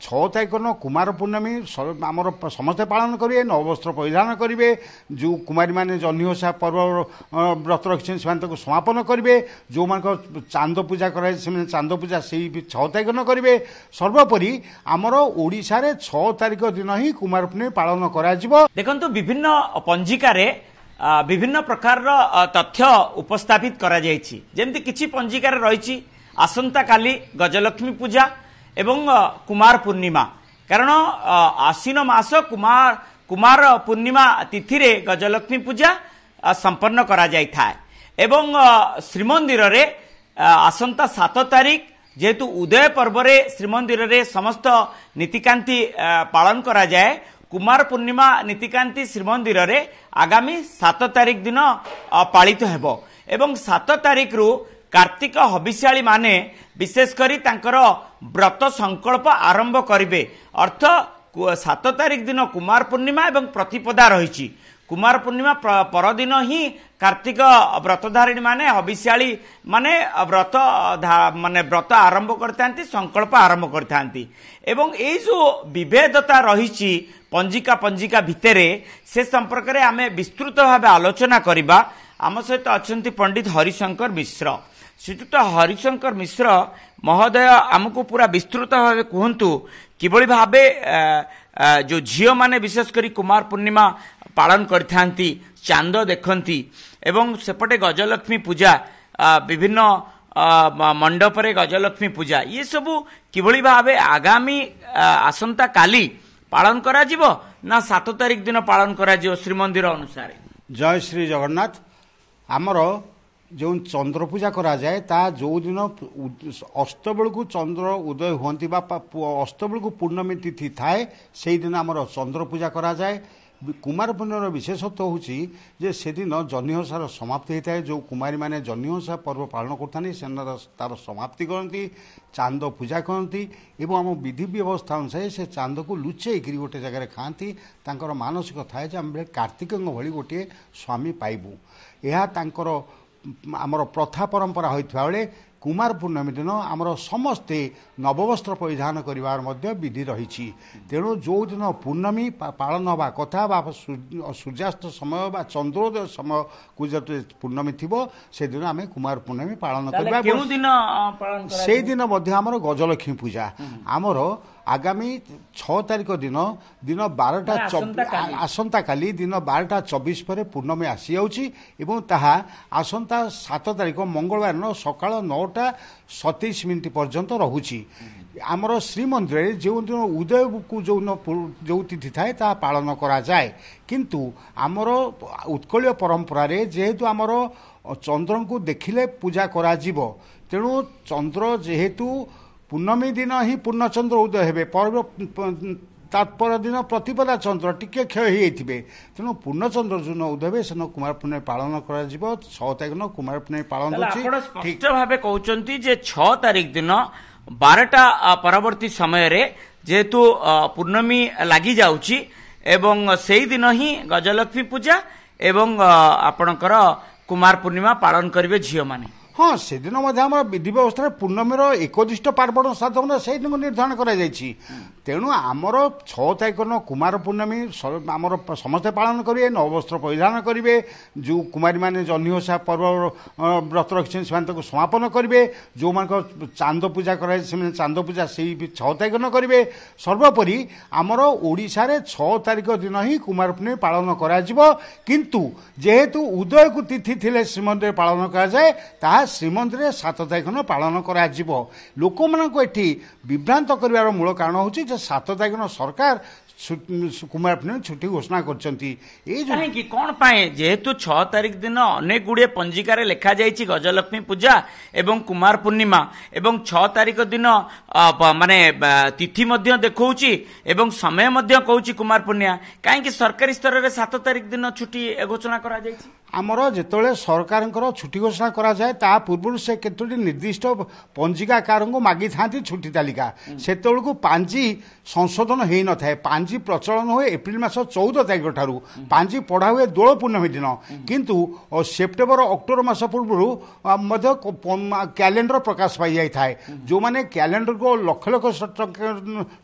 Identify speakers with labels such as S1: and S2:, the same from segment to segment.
S1: छह तारीख दिन कुमार पूर्णमी आमर समस्ते पालन करेंगे नववस्त्र परिधान करेंगे जो कुमारी मैंने जह्नी ओषा पर्व व्रत रखी समापन करेंगे जो मान चांद पूजा कराए चांद पूजा से 6 तारीख दिन करेंगे सर्वोपरि आमर ओडिशा रे 6 तारीख दिन ही कुमार पूर्णमी पालन करा जिवो।
S2: देखंतु विभिन्न पंजिकारे विभिन्न प्रकार तथ्य उपस्थापित करा जायछि जेमति किछि पंजिकार रहिछि आसंता काली गजलक्ष्मी पूजा एवं कुमार पूर्णिमा कारण आश्विन मास कुमार पूर्णिमा तिथि रे गजलक्ष्मी पूजा संपन्न करा जाय थाए एवं श्रीमंदिर रे आसंता 7 तारीख जेहेतु उदय पर्व रे श्रीमंदिर रे समस्त नीतिकांति पालन करा जाए कुमार पूर्णिमा नीतिकांति श्रीमंदिर रे आगामी 7 तारीख दिन पालित हेबो एवं 7 तारीख रु कार्तिक हबिष्याली माने विशेष करी तांकर व्रत संकल्प आरंभ करिवे अर्थ 7 तारीख दिन कुमार पूर्णिमा एवं प्रतिपदा रहिछि कुमार पूर्णिमा परदिन ही कार्तिक व्रतधारिणी माने हबिष्याली माने व्रत माने व्रत आरंभ करथांती संकल्प आरंभ करथांती एवं ए जो विभेदता रहिछि पंजिका भितरे से संपर्क रे आमे विस्तृत भाव आलोचना करिबा। आम सहित अछंती पंडित हरिशंकर मिश्र श्रीयुक्त हरिशंकर मिश्र महोदय आमको पूरा विस्तृत भाव कहतु किभली भावे जो झील माने विशेष करी कुमार पूर्णिमा पालन करथांती चांद देखंती एवं सेपटे गजलक्ष्मी पूजा विभिन्न मंडप रे गजलक्ष्मी पूजा ये सबू किभली भावे आगामी आसंता काली पालन करा जिवो ना 7 तारीख दिन पालन करा जिवो श्रीमंदिर अनुसार।
S1: जय श्री जगन्नाथ आमर जो चंद्र पूजा करा जाए ता जो दिन अस्त बेल को चंद्र उदय हुंती बा अस्त बेल को पूर्णमी तिथि थाए से दिन आमर चंद्र पूजा करा जाए। कुमार पूर्णिमार विशेषत्व होची जे से दिन जह्नी ओषार समाप्ति होता है जो कुमारी माने जह्नी ओषा पर्व पालन करथानी से तार समाप्ति करती चांद पूजा करती एवं आम विधि व्यवस्था अनुसार से चांद को लुचेक गोटे जगह खाती तांकर मानसिक थाए जे आम कार्तिक भली गोटे स्वामी पाइबू यह तांकर आमर प्रथा परंपरा होता बेले कुमार पूर्णमी दिन आमर समस्ते नववस्त्र परिधान करिवार मध्य विधि रही तेणु जो दिन पूर्णमी पालन हवा कथा बा सूर्यास्त समय बा चंद्रोदय समय को जो पूर्णमी थिबो से दिन आमे कुमार पूर्णमी पालन करबा से दिन मध्य आमर गजलक्ष्मी पूजा आमर आगामी 6 तारीख दिन 12टा आसंता काली दिन 12:24 पर पूर्णमी आसी जाउची एवं ताहा आसंता 7 तारीख मंगलवार न सकाळ 9:27 पर्यंत रहुची आमर श्रीमंदिर जो दिन उदय को जो तिथि थाए ता पालन करा जाए किंतु आमर उत्कलीय परंपरा रे जेहेतु आमर चंद्र को देखिले पूजा करा जिवो तेणु चंद्र जेहेतु पूर्णमी दिन ही पूर्णचंद्र उदय हेबे पर्व तात्पर दिन प्रतिपदा चंद्र टिके क्षय होते तेणु पूर्णचंद्र जो उदय से कुमार पूर्णमी पालन कर 6 तारीख दिन कुमार पूर्णमी पालन
S2: स्पष्ट भाव कहते जे 6 तारीख दिन 12टा परवर्ती समय रे जेहेतु पूर्णमी लगी जाउची एवं से दिन ही गजलक्ष्मी पूजा एवं आपणकर कुमार पूर्णिमा पालन करेंगे झील माने।
S1: हाँ से दिन विधि व्यवस्था पूर्णमीर एकदिष्ट पार्वण साधन से दिन निर्धारण कर तेणु आमर 6 तारीख दिन कुमार पूर्णमी आमर समस्ते पालन करेंगे नववस्त्र परिधान करेंगे जो कुमारी मैंने जह्नी ओषा पर्व व्रत रखी समापन करेंगे जो मान चांद पूजा कराए चांद पूजा से 6 तारीख दिन करेंगे सर्वोपरि आमर ओडिशा रे 6 तारीख दिन ही कुमार पूर्णमी पालन करा जिवो किंतु जेहेतु उदय को तिथि थिले श्रीमंदिर पालन करा जाए ता श्रीमंदिर 7 तारीख दिन पालन करा जिवो लोक मानक एठी विभ्रांत करिवार मूल कारण होची 7 तारीख दिन सरकार कुमार पूर्णमी छुट्टी घोषणा करछंती
S2: कौन पाए जेहेतु 6 तारीख दिन अनेक गुड़े पंजिकार लिखा जाइछि गजलक्ष्मी पूजा एवं कुमार पूर्णिमा एवं 6 तारीख दिन माने तिथि मध्य देखौछि एवं समय मध्य कहूछि कुमार पूर्णिमा कहीं सरकारी स्तर में 7 तारीख दिन छुट्टी घोषणा करा जाइछि
S1: आमर जिते सरकार छुट्टी घोषणा करा जाए ता पूर्व से केतोटी निर्दिष्ट पंजिकाकार को मागी था छुट्टी तालिका से पांजी संशोधन हो न था पांजी पांजी प्रचलन हुए एप्रिल मास 14 तारिख ठारू पांजी पढ़ा हुए दोल पूर्णमी दिन किंतु सेप्टेम्बर अक्टोबर मास पूर्व कैलेंडर प्रकाश पाई जाए थाए जो माने कैलेंडर को लक्ष लक्ष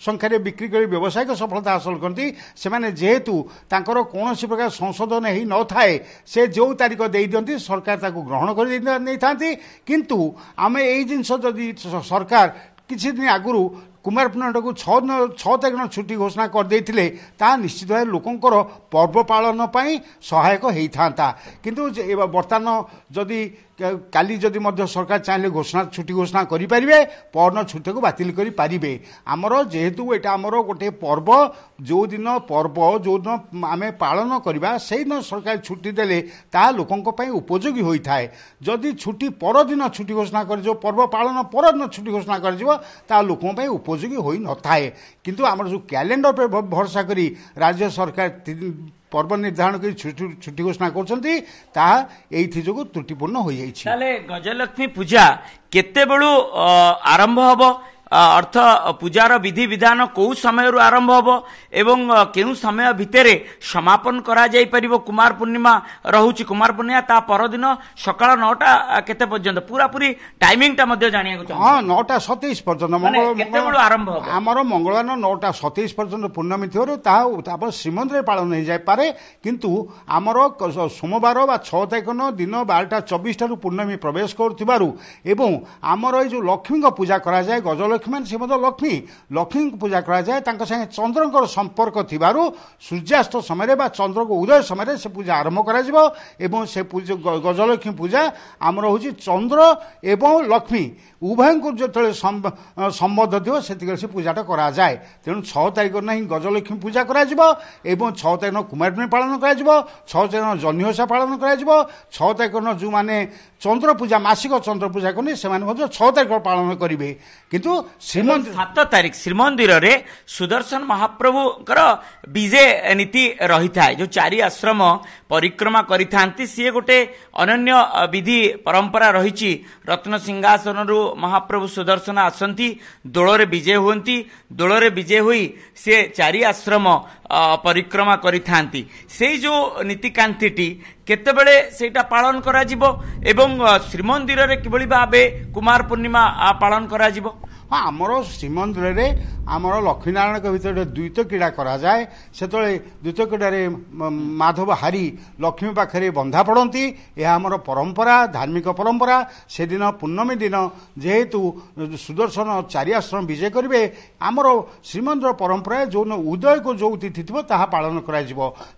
S1: संख्यार बिक्री कर व्यवसायिक सफलता हासिल करती से माने जेहेतु तांकर कौन प्रकार संशोधन ही न थाए से जो तारीख दे दियंती सरकार ताको ग्रहण कर नहीं थांती किंतु आमे एई जिंस जदि सरकार किछि दिन आगुरु कुमार पूर्णिमा को 6 तारिख छुट्टी घोषणा करदे ता निश्चित भाव लोकंर पर्व पालन पर सहायक होता किंतु बर्तमान जदि काली जदि मध्य सरकार चाहिए घोषणा छुट्टी घोषणा करें परन छुट्टी को बातिल करें आमर जेहेतु यहाँ आमर गोटे पर्व जो दिन पर्व जो दिन आम पालन करवा से दिन सरकार छुट्टी देले ता लोकों उपयोगी होता है जदि छुट्टी परदिन छुट्टी घोषणा कर पर्व पालन परदिन छुट्टी घोषणा कर लोकों उपयोगी हो न थाए किंतु आमर जो कैलेंडर पे भरोसा करी राज्य सरकार पर्व निर्धारण कर छुट्टी घोषणा कर जो त्रुटिपूर्ण हो जाए।
S2: गजलक्ष्मी पूजा केते बेलू आरंभ हबो अर्थ पूजार विधि विधान कौ समय आरंभ हम एवं केउ समय भितर समापन करा जाई परिबो कुमार पूर्णिमा रहुची कुमार पूर्णिमा ता परदिन सकाळ 9टा केते पर्यंत पूरा पूरी टाइमिंग टा मध्ये जानिया को
S1: हां 9:27 पर्यंत
S2: मंगल केते बेलू आरंभ हो
S1: हमर मंगलवार 9:27 पर्यंत पूर्णमी थिवरु ता तापर श्रीमंदिर पालन हो जाय पारे किंतु हमर सोमवार बा 6 तारिख दिन 12:24 टारु पूर्णमी प्रवेश करथिबारु एवं हमर ए जो लक्ष्मी को पूजा करा जाय गजल लक्ष्मी से लक्ष्मी लक्ष्मी पूजा करा जाए संगे चंद्र संपर्क थिबारु सूर्यास्त समय बा चंद्र को उदय समय से पूजा आरंभ करा जिवो एवं से पूजा गजलक्ष्मी पूजा आमर होची चंद्र एवं लक्ष्मी उभय को जो संबद्ध थी से पूजाटा करा जाए तेणु 6 तारिख ना गजलक्ष्मी पूजा करा जिवो एवं 6 तारिख कुमार पूर्णिमा पालन करा जिवो 6 तारिख जह्निओषा पालन करा जिवो 6 तारिख जो माने चंद्र पूजा मासिक चंद्र पूजा करनी से 6 तारिख पालन करेंगे किंतु
S2: 7 तारिख श्रीमंदिर रे सुदर्शन महाप्रभु विजय नीति रही था जो 4 आश्रम परिक्रमा करिथांती सी गोटे अनन्य विधि परंपरा रही रत्न सिंहासन रु महाप्रभु सुदर्शन आसंती दोलरे विजय हुंती दोलरे विजय हुई से 4 आश्रम परिक्रमा करिथांती से जो नीतिकांतिटी केतेबेले सेटा पालन करा जिवो एवं श्रीमंदिर रे किबळी भाबे कुमार पूर्णिमा पालन करा जिवो
S1: हाँ आमर श्रीमंदिर रे आमर लक्ष्मीनारायण के भीतर द्वैत क्रीड़ा करा जाए से द्वैत क्रीड़ा माधव हारी लक्ष्मी पाखे बंधा पड़ती यह आमर परंपरा धार्मिक परंपरा से दिन पूर्णमी दिन जेहेतु सुदर्शन 4 आश्रम विजय करेंगे आमर श्रीमंदिर परंपरा जो उदय को जो तिथि थी पालन कर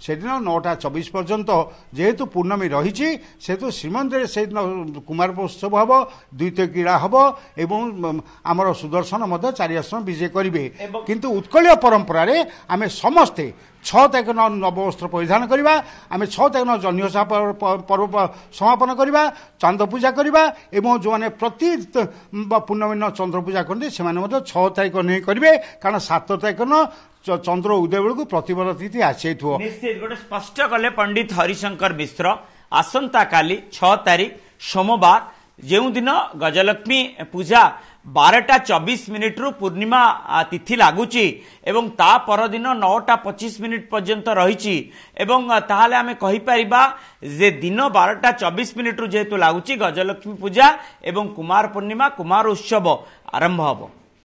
S1: 9:24 पर्यंत जेहेतु पूर्णमी रही सेतु श्रीमंदिर से दिन कुमार उत्सव हम द्वैत क्रीड़ा हम एवं आमर सुदर्शन 4 आश्रम विजय करेंगे किंतु उत्कलीय परंपरा रे आमे समस्ते 6 तारिख नववस्त्र परिधान करवा आम 6 तारिख जह्निओषा पर्व समापन करवा चांद पूजा करवा एवं जो मैंने प्रति पूर्णमी चंद्र पूजा करते 6 तारिख नहीं करेंगे कारण 7 तारिख चंद्र उदय बेलू प्रतिपद तिथि आसी
S2: निश्चित गोटे स्पष्ट कले पंडित हरिशंकर मिश्र आसंता काली 6 तारिख सोमवार जो दिन गजलक्ष्मी पूजा 12:24 रु पूर्णिमा तिथि लगुची एवं ता परदिन 9:25 पर्यंत रही एवं ताहाले आमे कहि परिबा जे दिन 12:24 रु जेहेतु लगुची गजलक्ष्मी पूजा एवं कुमार पूर्णिमा कुमार उत्सव आरंभ हबो।